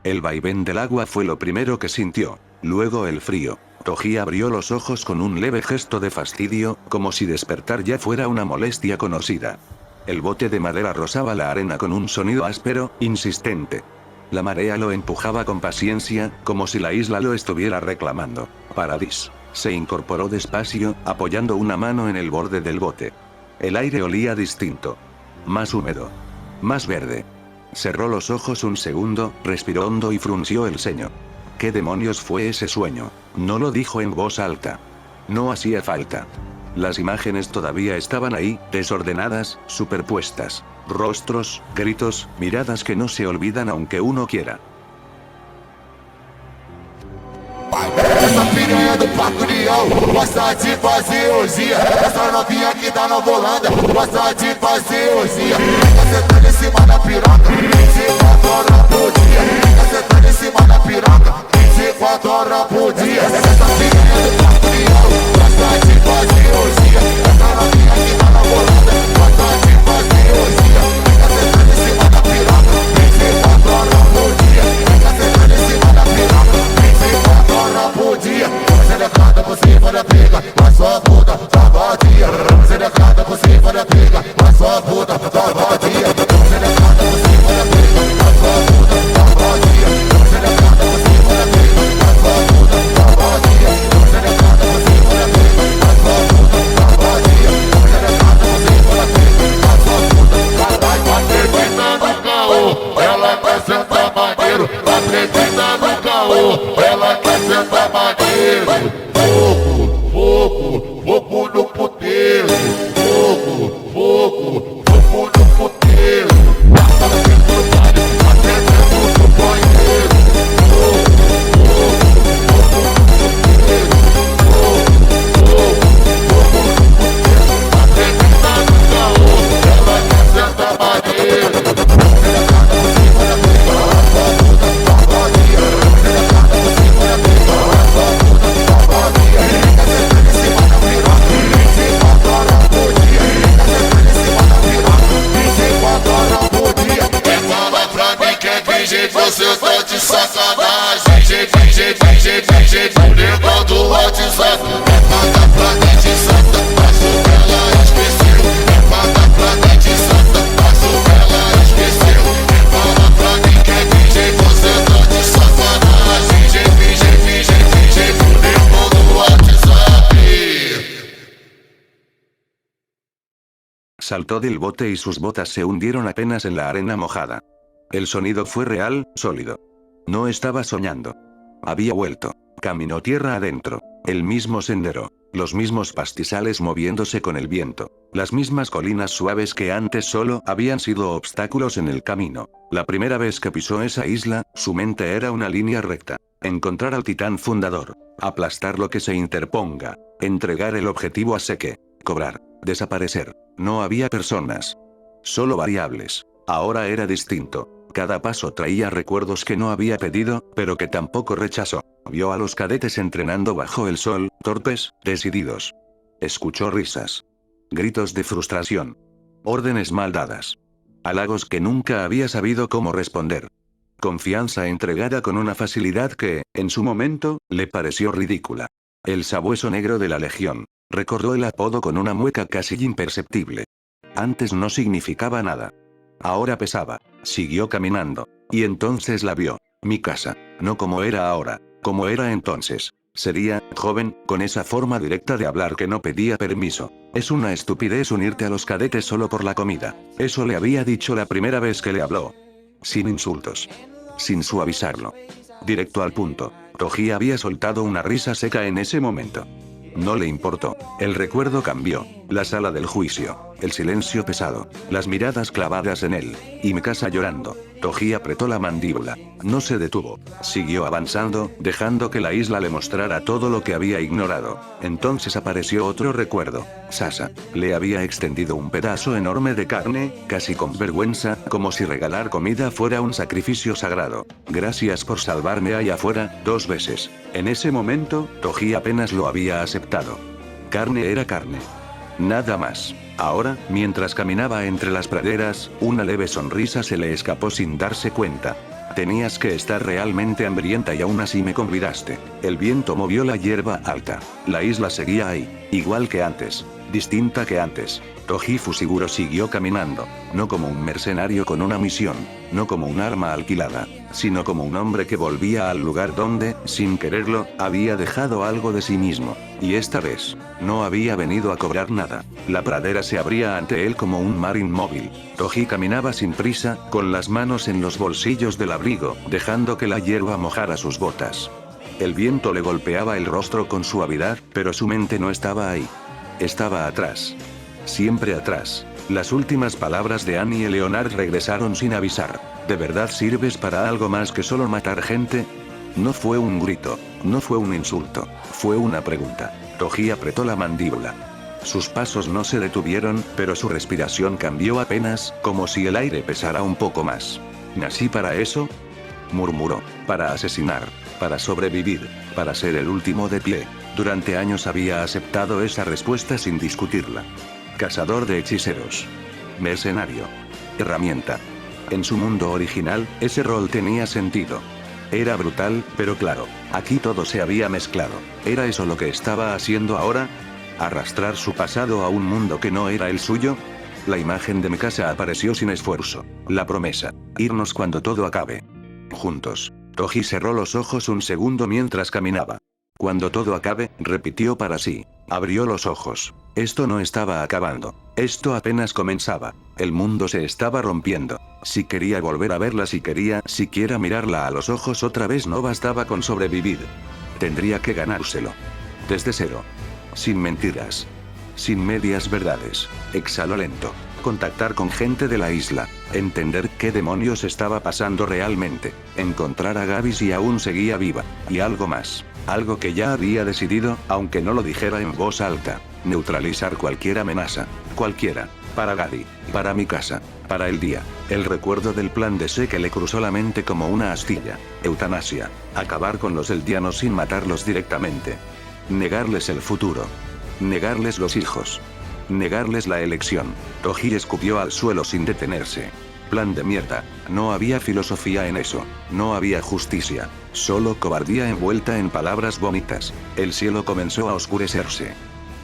El vaivén del agua fue lo primero que sintió, luego el frío. Toji abrió los ojos con un leve gesto de fastidio, como si despertar ya fuera una molestia conocida. El bote de madera rozaba la arena con un sonido áspero, insistente. La marea lo empujaba con paciencia, como si la isla lo estuviera reclamando. Paradis se incorporó despacio, apoyando una mano en el borde del bote. El aire olía distinto. Más húmedo. Más verde. Cerró los ojos un segundo, respiró hondo y frunció el ceño. ¿Qué demonios fue ese sueño? No lo dijo en voz alta. No hacía falta. Las imágenes todavía estaban ahí, desordenadas, superpuestas. Rostros, gritos, miradas que no se olvidan aunque uno quiera. Essa piranha do Paco Leão gosta de fazer orgia. Essa novinha que tá na volanda gosta de fazer orgia. Fica sentando em cima da piroca 24 horas por dia. Fica sentando em cima da piroca 24 horas por dia. Essa piranha do Paco Leão gosta de fazer orgia. Essa novinha que tá na volanda gosta de fazer orgia. Fica sentando em cima da piroca 24 horas por dia. Fica sentando em cima da piroca 24 horas por dia. Você decada por cima da pica, mas sua puta tá vadia. Você decada por cima da pica, mas sua puta tá vadia. Você decada por cima da pica, mas sua puta tá vadia. Você decada por cima da pica, mas sua puta tá vadia. Você decada por cima da pica, mas sua puta tá vadia. Você decada por cima da pica, mas sua puta tá vadia. Acredita no caô, ela quer sentar maneiro. Acredita no caô, ela quer sentar maneiro. Fogo, fogo, fogo no puteiro. Fogo, fogo, fogo no puteiro. Passa dentro do baile, até dentro do banheiro. Fogo, fogo, fogo no puteiro. Fogo, fogo, fogo no puteiro. Acredita no caô, ela quer sentar maneiro. Delegada por cima da pica, a sua puta tá vadia. Delegada por cima da pica, a sua puta tá vadia. Fica sentando em cima da piroca 24 horas por dia. Fica sentando em cima da piroca 24 horas por dia. Quem fala pra mim que é virgem, você tá de sacanagem. Virgem, o negão do WhatsApp. É paga pra dente santa, mas o ela esqueceu. É paga pra dente santa, mas o ela esqueceu. Quem fala pra mim que é virgem, você tá de sacanagem. Virgem, o negão do WhatsApp. Saltó del bote y sus botas se hundieron apenas en la arena mojada. El sonido fue real, sólido. No estaba soñando. Había vuelto. Caminó tierra adentro. El mismo sendero. Los mismos pastizales moviéndose con el viento. Las mismas colinas suaves que antes solo habían sido obstáculos en el camino. La primera vez que pisó esa isla, su mente era una línea recta. Encontrar al titán fundador. Aplastar lo que se interponga. Entregar el objetivo a Seke. Cobrar. Desaparecer. No había personas. Solo variables. Ahora era distinto. Cada paso traía recuerdos que no había pedido, pero que tampoco rechazó. Vio a los cadetes entrenando bajo el sol, torpes, decididos. Escuchó risas. Gritos de frustración. Órdenes mal dadas. Halagos que nunca había sabido cómo responder. Confianza entregada con una facilidad que, en su momento, le pareció ridícula. El sabueso negro de la Legión. Recordó el apodo con una mueca casi imperceptible. Antes no significaba nada. Ahora pesaba. Siguió caminando. Y entonces la vio. Mi casa. No como era ahora. Como era entonces. Sería, joven, con esa forma directa de hablar que no pedía permiso. Es una estupidez unirte a los cadetes solo por la comida. Eso le había dicho la primera vez que le habló. Sin insultos. Sin suavizarlo. Directo al punto. Toji había soltado una risa seca en ese momento. No le importó. El recuerdo cambió. La sala del juicio. El silencio pesado. Las miradas clavadas en él. Y Mikasa llorando. Toji apretó la mandíbula. No se detuvo. Siguió avanzando, dejando que la isla le mostrara todo lo que había ignorado. Entonces apareció otro recuerdo. Sasa. Le había extendido un pedazo enorme de carne, casi con vergüenza, como si regalar comida fuera un sacrificio sagrado. Gracias por salvarme allá afuera, 2 veces. En ese momento, Toji apenas lo había aceptado. Carne era carne. Nada más. Ahora, mientras caminaba entre las praderas, una leve sonrisa se le escapó sin darse cuenta. Tenías que estar realmente hambrienta y aún así me convidaste. El viento movió la hierba alta. La isla seguía ahí, igual que antes, distinta que antes. Toji Fushiguro siguió caminando, no como un mercenario con una misión, no como un arma alquilada, sino como un hombre que volvía al lugar donde, sin quererlo, había dejado algo de sí mismo. Y esta vez, no había venido a cobrar nada. La pradera se abría ante él como un mar inmóvil. Toji caminaba sin prisa, con las manos en los bolsillos del abrigo, dejando que la hierba mojara sus botas. El viento le golpeaba el rostro con suavidad, pero su mente no estaba ahí. Estaba atrás. Siempre atrás. Las últimas palabras de Annie y Leonard regresaron sin avisar. ¿De verdad sirves para algo más que solo matar gente? No fue un grito, no fue un insulto, fue una pregunta. Toji apretó la mandíbula. Sus pasos no se detuvieron, pero su respiración cambió apenas, como si el aire pesara un poco más. ¿Nací para eso?, murmuró. Para asesinar, para sobrevivir, para ser el último de pie. Durante años había aceptado esa respuesta sin discutirla. Cazador de hechiceros. Mercenario. Herramienta. En su mundo original, ese rol tenía sentido. Era brutal, pero claro, aquí todo se había mezclado. ¿Era eso lo que estaba haciendo ahora? ¿Arrastrar su pasado a un mundo que no era el suyo? La imagen de mi casa apareció sin esfuerzo. La promesa. Irnos cuando todo acabe. Juntos. Toji cerró los ojos un segundo mientras caminaba. Cuando todo acabe, repitió para sí. Abrió los ojos. Esto no estaba acabando. Esto apenas comenzaba. El mundo se estaba rompiendo. Si quería volver a verla, si quería siquiera mirarla a los ojos otra vez, no bastaba con sobrevivir. Tendría que ganárselo. Desde cero. Sin mentiras. Sin medias verdades. Exhaló lento. Contactar con gente de la isla. Entender qué demonios estaba pasando realmente. Encontrar a Gaby si aún seguía viva. Y algo más. Algo que ya había decidido, aunque no lo dijera en voz alta. Neutralizar cualquier amenaza. Cualquiera. Para Gaby. Para mi casa. Para el día. El recuerdo del plan de Se que le cruzó la mente como una astilla. Eutanasia. Acabar con los eldianos sin matarlos directamente. Negarles el futuro. Negarles los hijos. Negarles la elección. Toji escupió al suelo sin detenerse. Plan de mierda. No había filosofía en eso. No había justicia. Solo cobardía envuelta en palabras bonitas. El cielo comenzó a oscurecerse.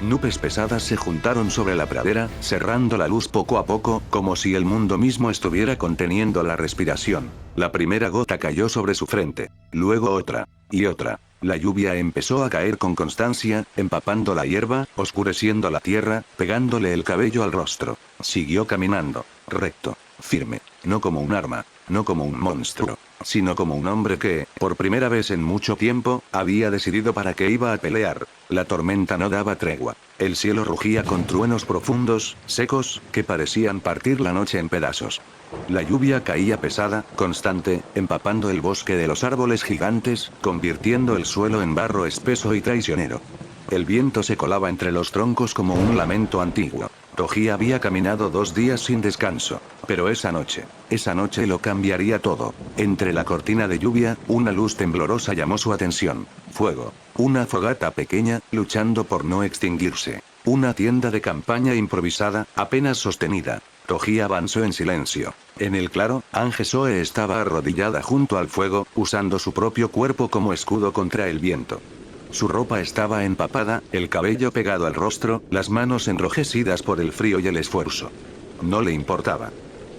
Nubes pesadas se juntaron sobre la pradera, cerrando la luz poco a poco, como si el mundo mismo estuviera conteniendo la respiración. La primera gota cayó sobre su frente. Luego otra. Y otra. La lluvia empezó a caer con constancia, empapando la hierba, oscureciendo la tierra, pegándole el cabello al rostro. Siguió caminando. Recto. Firme. No como un arma. No como un monstruo. Sino como un hombre que, por primera vez en mucho tiempo, había decidido para qué iba a pelear. La tormenta no daba tregua. El cielo rugía con truenos profundos, secos, que parecían partir la noche en pedazos. La lluvia caía pesada, constante, empapando el bosque de los árboles gigantes, convirtiendo el suelo en barro espeso y traicionero. El viento se colaba entre los troncos como un lamento antiguo. Toji había caminado 2 días sin descanso. Pero esa noche lo cambiaría todo. Entre la cortina de lluvia, una luz temblorosa llamó su atención. Fuego. Una fogata pequeña, luchando por no extinguirse. Una tienda de campaña improvisada, apenas sostenida. Toji avanzó en silencio. En el claro, Angesoe estaba arrodillada junto al fuego, usando su propio cuerpo como escudo contra el viento. Su ropa estaba empapada, el cabello pegado al rostro, las manos enrojecidas por el frío y el esfuerzo. No le importaba.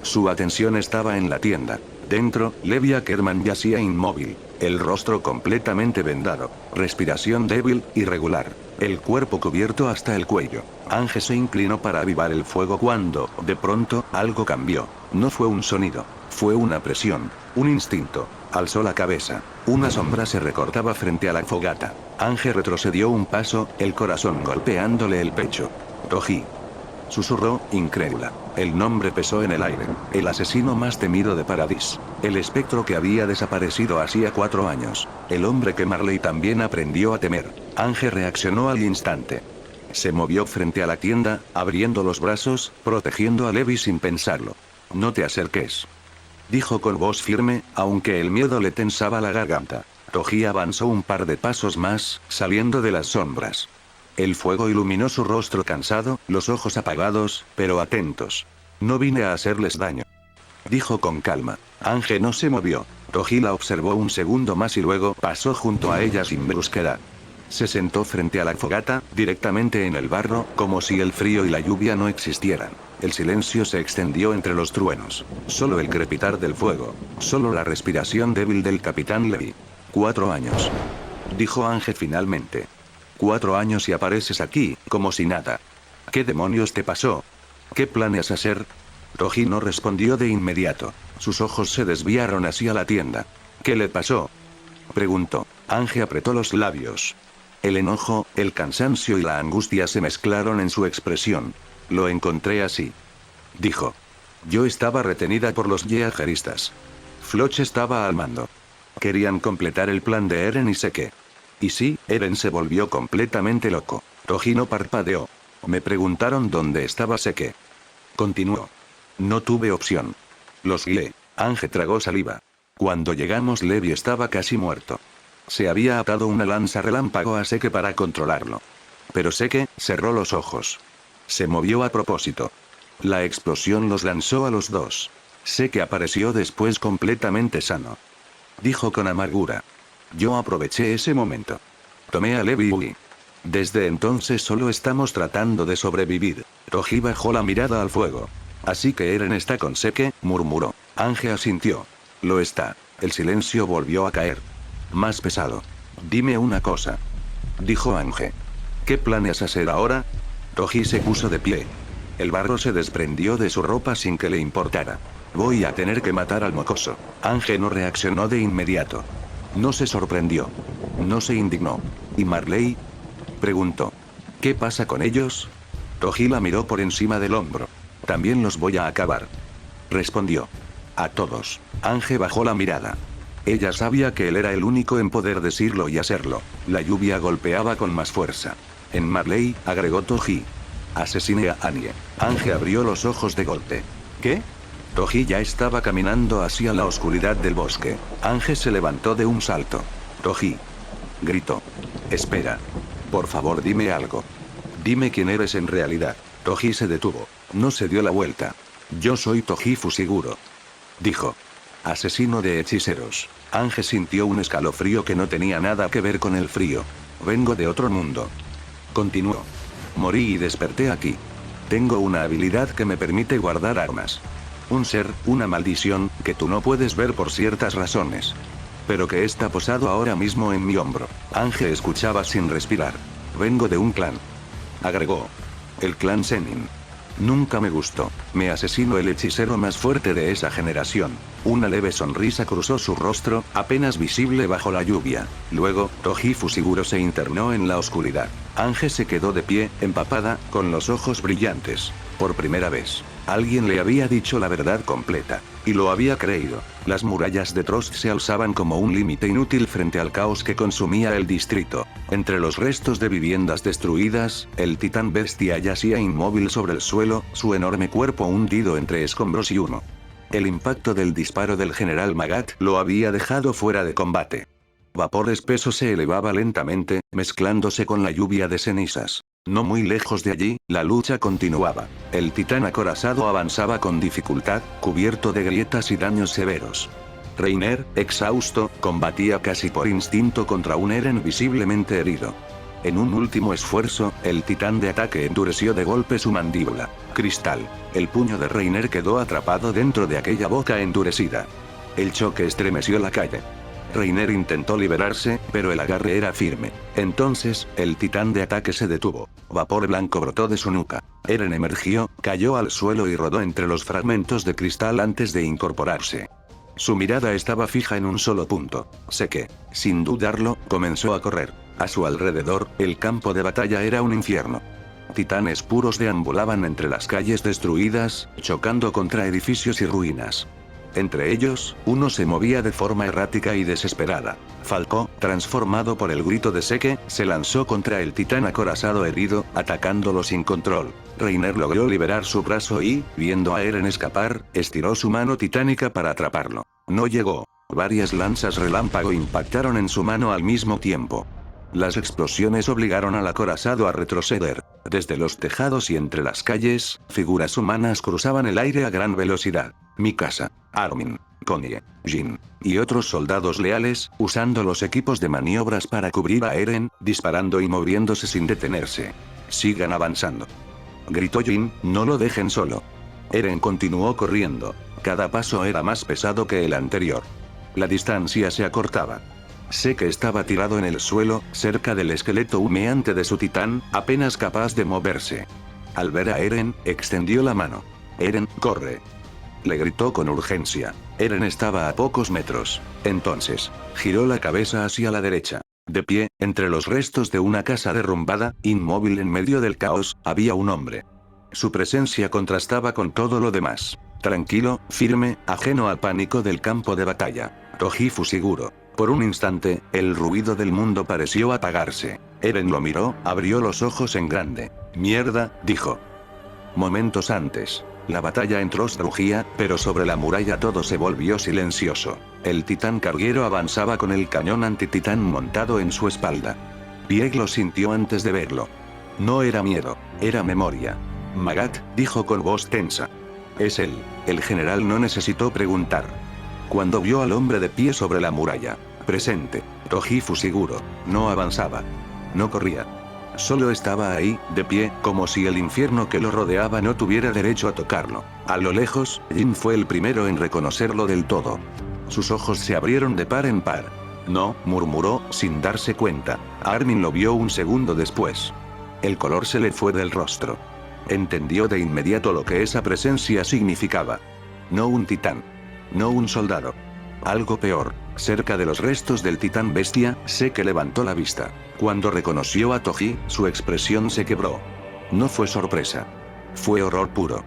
Su atención estaba en la tienda. Dentro, Levi Ackerman yacía inmóvil, el rostro completamente vendado, respiración débil, irregular, el cuerpo cubierto hasta el cuello. Ángel se inclinó para avivar el fuego cuando, de pronto, algo cambió. No fue un sonido, fue una presión, un instinto. Alzó la cabeza. Una sombra se recortaba frente a la fogata. Ángel retrocedió un paso, el corazón golpeándole el pecho. Toji. Susurró, incrédula. El nombre pesó en el aire. El asesino más temido de Paradis. El espectro que había desaparecido hacía 4 años. El hombre que Marley también aprendió a temer. Ángel reaccionó al instante. Se movió frente a la tienda, abriendo los brazos, protegiendo a Levi sin pensarlo. No te acerques. Dijo con voz firme, aunque el miedo le tensaba la garganta. Toji avanzó un par de pasos más, saliendo de las sombras. El fuego iluminó su rostro cansado, los ojos apagados, pero atentos. No vine a hacerles daño. Dijo con calma. Ángel no se movió. Roji la observó un segundo más y luego pasó junto a ella sin brusquedad. Se sentó frente a la fogata, directamente en el barro, como si el frío y la lluvia no existieran. El silencio se extendió entre los truenos. Solo el crepitar del fuego. Solo la respiración débil del capitán Levy. 4 años. Dijo Ángel finalmente. 4 años y apareces aquí, como si nada. ¿Qué demonios te pasó? ¿Qué planeas hacer? Roji no respondió de inmediato. Sus ojos se desviaron hacia la tienda. ¿Qué le pasó? Preguntó. Ángel apretó los labios. El enojo, el cansancio y la angustia se mezclaron en su expresión. Lo encontré así. Dijo. Yo estaba retenida por los yeageristas. Floch estaba al mando. Querían completar el plan de Eren y Seke. Y sí, Eren se volvió completamente loco. Roji no parpadeó. Me preguntaron dónde estaba Seke. Continuó. No tuve opción. Los guié. Ángel tragó saliva. Cuando llegamos Levi estaba casi muerto. Se había atado una lanza relámpago a Seke para controlarlo. Pero Seke cerró los ojos. Se movió a propósito. La explosión los lanzó a los dos. Seke apareció después completamente sano. Dijo con amargura. Yo aproveché ese momento. Tomé a Levi y huí. Desde entonces solo estamos tratando de sobrevivir. Roji bajó la mirada al fuego. Así que Eren está con Seke, murmuró. Ángel asintió. Lo está. El silencio volvió a caer. Más pesado. Dime una cosa. Dijo Ángel. ¿Qué planeas hacer ahora? Roji se puso de pie. El barro se desprendió de su ropa sin que le importara. Voy a tener que matar al mocoso. Ángel no reaccionó de inmediato. No se sorprendió. No se indignó. ¿Y Marley? Preguntó. ¿Qué pasa con ellos? Roji la miró por encima del hombro. También los voy a acabar. Respondió. A todos. Ángel bajó la mirada. Ella sabía que él era el único en poder decirlo y hacerlo. La lluvia golpeaba con más fuerza. En Marley, agregó Toji. Asesine a Anye. Ángel abrió los ojos de golpe. ¿Qué? Toji ya estaba caminando hacia la oscuridad del bosque. Ángel se levantó de un salto. Toji. Gritó. Espera. Por favor dime algo. Dime quién eres en realidad. Toji se detuvo. No se dio la vuelta. Yo soy Toji Fusiguro. Dijo. Asesino de hechiceros. Ángel sintió un escalofrío que no tenía nada que ver con el frío. Vengo de otro mundo. Continuó. Morí y desperté aquí. Tengo una habilidad que me permite guardar armas. Un ser, una maldición, que tú no puedes ver por ciertas razones. Pero que está posado ahora mismo en mi hombro. Ángel escuchaba sin respirar. Vengo de un clan. Agregó. El clan Zenin. Nunca me gustó. Me asesinó el hechicero más fuerte de esa generación. Una leve sonrisa cruzó su rostro, apenas visible bajo la lluvia. Luego, Toji Fusiguro se internó en la oscuridad. Ángel se quedó de pie, empapada, con los ojos brillantes. Por primera vez, alguien le había dicho la verdad completa. Y lo había creído. Las murallas de Trost se alzaban como un límite inútil frente al caos que consumía el distrito. Entre los restos de viviendas destruidas, el titán bestia yacía inmóvil sobre el suelo, su enorme cuerpo hundido entre escombros y humo. El impacto del disparo del general Magat lo había dejado fuera de combate. Vapor espeso se elevaba lentamente, mezclándose con la lluvia de cenizas. No muy lejos de allí, la lucha continuaba. El titán acorazado avanzaba con dificultad, cubierto de grietas y daños severos. Reiner, exhausto, combatía casi por instinto contra un Eren visiblemente herido. En un último esfuerzo, el titán de ataque endureció de golpe su mandíbula. Cristal. El puño de Reiner quedó atrapado dentro de aquella boca endurecida. El choque estremeció la calle. Reiner intentó liberarse, pero el agarre era firme. Entonces, el titán de ataque se detuvo. Vapor blanco brotó de su nuca. Eren emergió, cayó al suelo y rodó entre los fragmentos de cristal antes de incorporarse. Su mirada estaba fija en un solo punto. Seke, sin dudarlo, comenzó a correr. A su alrededor, el campo de batalla era un infierno. Titanes puros deambulaban entre las calles destruidas, chocando contra edificios y ruinas. Entre ellos, uno se movía de forma errática y desesperada. Falcó, transformado por el grito de Seke, se lanzó contra el titán acorazado herido, atacándolo sin control. Reiner logró liberar su brazo y, viendo a Eren escapar, estiró su mano titánica para atraparlo. No llegó. Varias lanzas relámpago impactaron en su mano al mismo tiempo. Las explosiones obligaron al acorazado a retroceder. Desde los tejados y entre las calles, figuras humanas cruzaban el aire a gran velocidad. Mikasa. Armin. Connie, Jin y otros soldados leales, usando los equipos de maniobras para cubrir a Eren, disparando y moviéndose sin detenerse. Sigan avanzando, gritó Jin, no lo dejen solo. Eren continuó corriendo. Cada paso era más pesado que el anterior. La distancia se acortaba. Sé que estaba tirado en el suelo, cerca del esqueleto humeante de su titán, apenas capaz de moverse. Al ver a Eren, extendió la mano. Eren, corre. Le gritó con urgencia. Eren estaba a pocos metros. Entonces, giró la cabeza hacia la derecha. De pie, entre los restos de una casa derrumbada, inmóvil en medio del caos, había un hombre. Su presencia contrastaba con todo lo demás. Tranquilo, firme, ajeno al pánico del campo de batalla. Toji Fushiguro. Por un instante, el ruido del mundo pareció apagarse. Eren lo miró, abrió los ojos en grande. Mierda, dijo. Momentos antes, la batalla entró rugía, pero sobre la muralla todo se volvió silencioso. El titán carguero avanzaba con el cañón antititán montado en su espalda. Pieg lo sintió antes de verlo. No era miedo, era memoria. Magat, dijo con voz tensa. Es él. El general no necesitó preguntar. Cuando vio al hombre de pie sobre la muralla, presente, Toji Fushiguro, no avanzaba. No corría. Solo estaba ahí, de pie, como si el infierno que lo rodeaba no tuviera derecho a tocarlo. A lo lejos, Jin fue el primero en reconocerlo del todo. Sus ojos se abrieron de par en par. No, murmuró, sin darse cuenta. Armin lo vio un segundo después. El color se le fue del rostro. Entendió de inmediato lo que esa presencia significaba. No un titán. No un soldado. Algo peor. Cerca de los restos del titán bestia, sé que levantó la vista. Cuando reconoció a Toji, su expresión se quebró. No fue sorpresa. Fue horror puro.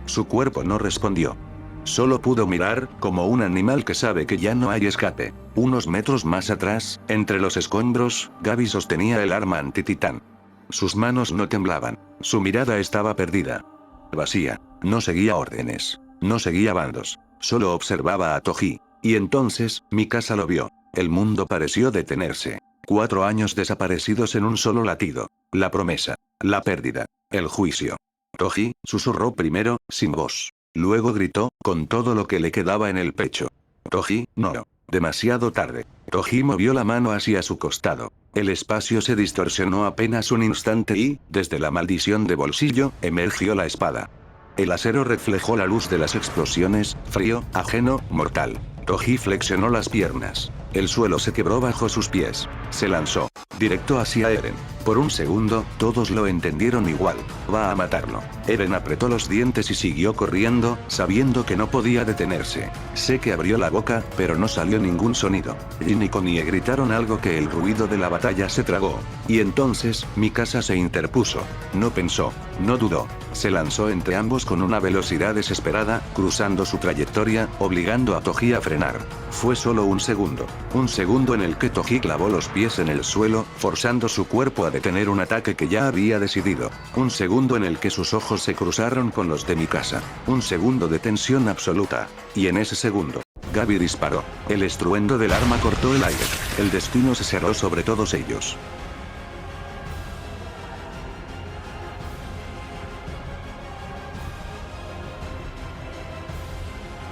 Su cuerpo no respondió. Solo pudo mirar, como un animal que sabe que ya no hay escape. Unos metros más atrás, entre los escombros, Gaby sostenía el arma antititán. Sus manos no temblaban. Su mirada estaba perdida. Vacía. No seguía órdenes. No seguía bandos. Solo observaba a Toji. Y entonces, Mikasa lo vio. El mundo pareció detenerse. 4 años desaparecidos en un solo latido. La promesa. La pérdida. El juicio. Toji, susurró primero, sin voz. Luego gritó, con todo lo que le quedaba en el pecho. Toji, no. Demasiado tarde. Toji movió la mano hacia su costado. El espacio se distorsionó apenas un instante y, desde la maldición de bolsillo, emergió la espada. El acero reflejó la luz de las explosiones, frío, ajeno, mortal. Toji flexionó las piernas. El suelo se quebró bajo sus pies. Se lanzó, directo hacia Eren. Por un segundo, todos lo entendieron igual. Va a matarlo. Eren apretó los dientes y siguió corriendo, sabiendo que no podía detenerse. Sé que abrió la boca, pero no salió ningún sonido. Jin y Connie gritaron algo que el ruido de la batalla se tragó. Y entonces, Mikasa se interpuso. No pensó, no dudó. Se lanzó entre ambos con una velocidad desesperada, cruzando su trayectoria, obligando a Toji a frenar. Fue solo un segundo. Un segundo en el que Toji clavó los pies en el suelo, forzando su cuerpo a detener un ataque que ya había decidido. Un segundo en el que sus ojos se cruzaron con los de Mikasa. Un segundo de tensión absoluta. Y en ese segundo, Gaby disparó. El estruendo del arma cortó el aire. El destino se cerró sobre todos ellos.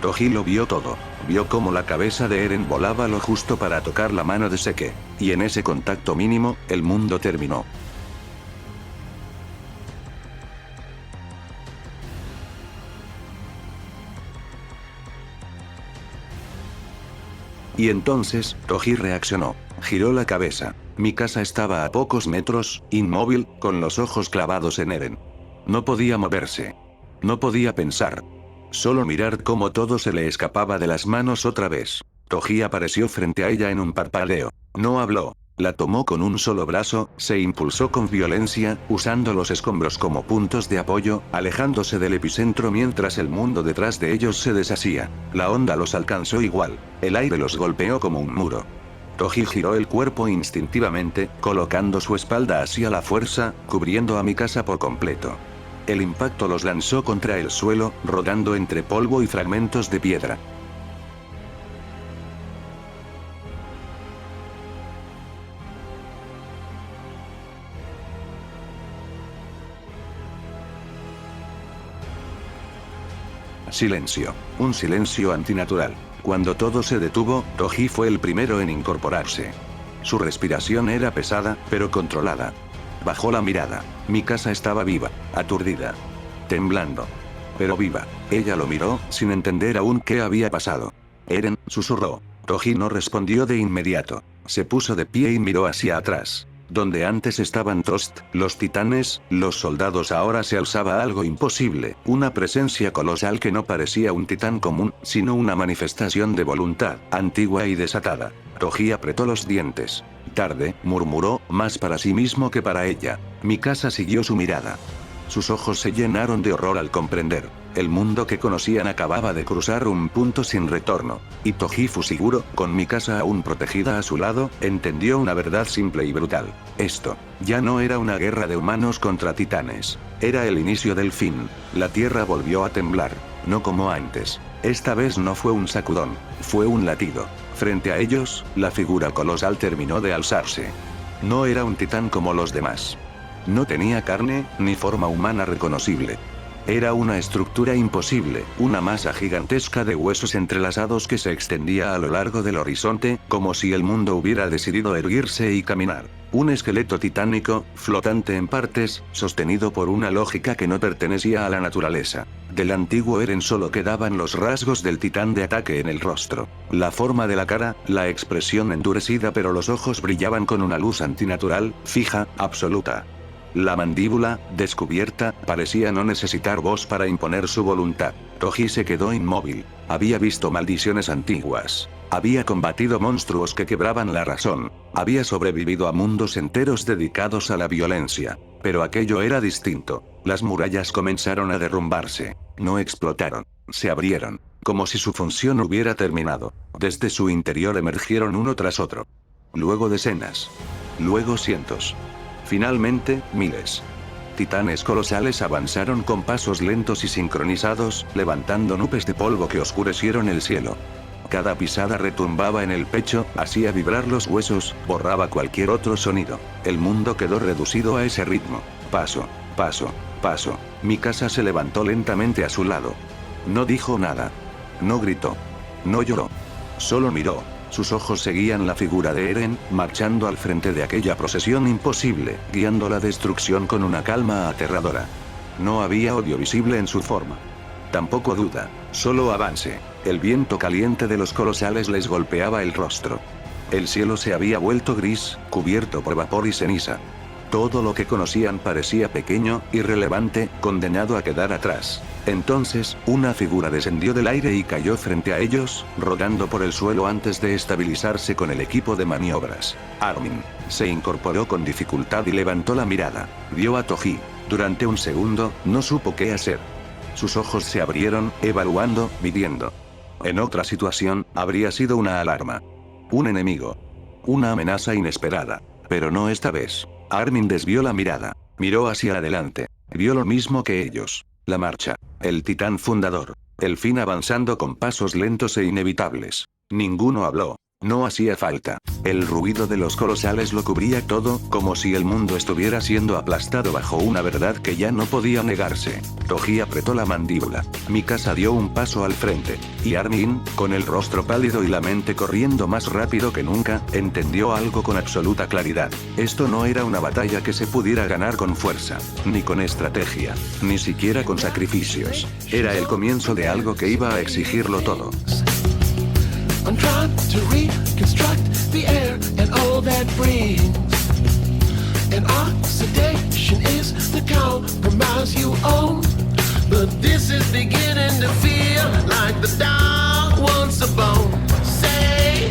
Toji lo vio todo. Vio cómo la cabeza de Eren volaba lo justo para tocar la mano de Seke. Y en ese contacto mínimo, el mundo terminó. Y entonces, Toji reaccionó. Giró la cabeza. Mikasa estaba a pocos metros, inmóvil, con los ojos clavados en Eren. No podía moverse. No podía pensar. Solo mirar cómo todo se le escapaba de las manos otra vez. Toji apareció frente a ella en un parpadeo. No habló. La tomó con un solo brazo, se impulsó con violencia, usando los escombros como puntos de apoyo, alejándose del epicentro mientras el mundo detrás de ellos se deshacía. La onda los alcanzó igual. El aire los golpeó como un muro. Toji giró el cuerpo instintivamente, colocando su espalda hacia la fuerza, cubriendo a Mikasa por completo. El impacto los lanzó contra el suelo, rodando entre polvo y fragmentos de piedra. Silencio. Un silencio antinatural. Cuando todo se detuvo, Toji fue el primero en incorporarse. Su respiración era pesada, pero controlada. Bajó la mirada. Mikasa estaba viva, aturdida, temblando, pero viva. Ella lo miró, sin entender aún qué había pasado. Eren, susurró. Toji no respondió de inmediato. Se puso de pie y miró hacia atrás. Donde antes estaban Toast, los titanes, los soldados, ahora se alzaba algo imposible, una presencia colosal que no parecía un titán común, sino una manifestación de voluntad, antigua y desatada. Toji apretó los dientes. Tarde, murmuró, más para sí mismo que para ella. Mikasa siguió su mirada. Sus ojos se llenaron de horror al comprender. El mundo que conocían acababa de cruzar un punto sin retorno. Y Toji Fushiguro, con Mikasa aún protegida a su lado, entendió una verdad simple y brutal. Esto ya no era una guerra de humanos contra titanes. Era el inicio del fin. La tierra volvió a temblar. No como antes. Esta vez no fue un sacudón, fue un latido. Frente a ellos, la figura colosal terminó de alzarse. No era un titán como los demás. No tenía carne, ni forma humana reconocible. Era una estructura imposible, una masa gigantesca de huesos entrelazados que se extendía a lo largo del horizonte, como si el mundo hubiera decidido erguirse y caminar. Un esqueleto titánico, flotante en partes, sostenido por una lógica que no pertenecía a la naturaleza. Del antiguo Eren solo quedaban los rasgos del titán de ataque en el rostro. La forma de la cara, la expresión endurecida, pero los ojos brillaban con una luz antinatural, fija, absoluta. La mandíbula, descubierta, parecía no necesitar voz para imponer su voluntad. Toji se quedó inmóvil. Había visto maldiciones antiguas. Había combatido monstruos que quebraban la razón. Había sobrevivido a mundos enteros dedicados a la violencia. Pero aquello era distinto. Las murallas comenzaron a derrumbarse. No explotaron. Se abrieron. Como si su función hubiera terminado. Desde su interior emergieron uno tras otro. Luego decenas. Luego cientos. Finalmente, miles. Titanes colosales avanzaron con pasos lentos y sincronizados, levantando nubes de polvo que oscurecieron el cielo. Cada pisada retumbaba en el pecho, hacía vibrar los huesos, borraba cualquier otro sonido. El mundo quedó reducido a ese ritmo. Paso, paso, paso. Mikasa se levantó lentamente a su lado. No dijo nada. No gritó. No lloró. Solo miró. Sus ojos seguían la figura de Eren, marchando al frente de aquella procesión imposible, guiando la destrucción con una calma aterradora. No había odio visible en su forma. Tampoco duda, solo avance. El viento caliente de los colosales les golpeaba el rostro. El cielo se había vuelto gris, cubierto por vapor y ceniza. Todo lo que conocían parecía pequeño, irrelevante, condenado a quedar atrás. Entonces, una figura descendió del aire y cayó frente a ellos, rodando por el suelo antes de estabilizarse con el equipo de maniobras. Armin se incorporó con dificultad y levantó la mirada. Vio a Toji. Durante un segundo, no supo qué hacer. Sus ojos se abrieron, evaluando, midiendo. En otra situación, habría sido una alarma. Un enemigo. Una amenaza inesperada. Pero no esta vez. Armin desvió la mirada. Miró hacia adelante. Vio lo mismo que ellos. La marcha. El titán fundador. El fin avanzando con pasos lentos e inevitables. Ninguno habló. No hacía falta. El ruido de los colosales lo cubría todo, como si el mundo estuviera siendo aplastado bajo una verdad que ya no podía negarse. Toji apretó la mandíbula. Mikasa dio un paso al frente. Y Armin, con el rostro pálido y la mente corriendo más rápido que nunca, entendió algo con absoluta claridad. Esto no era una batalla que se pudiera ganar con fuerza, ni con estrategia, ni siquiera con sacrificios. Era el comienzo de algo que iba a exigirlo todo. I'm trying to reconstruct the air and all that brings. And oxidation is the compromise you own. But this is beginning to feel like the dog wants a bone. Say,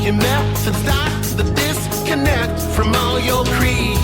your methods start the disconnect from all your creed.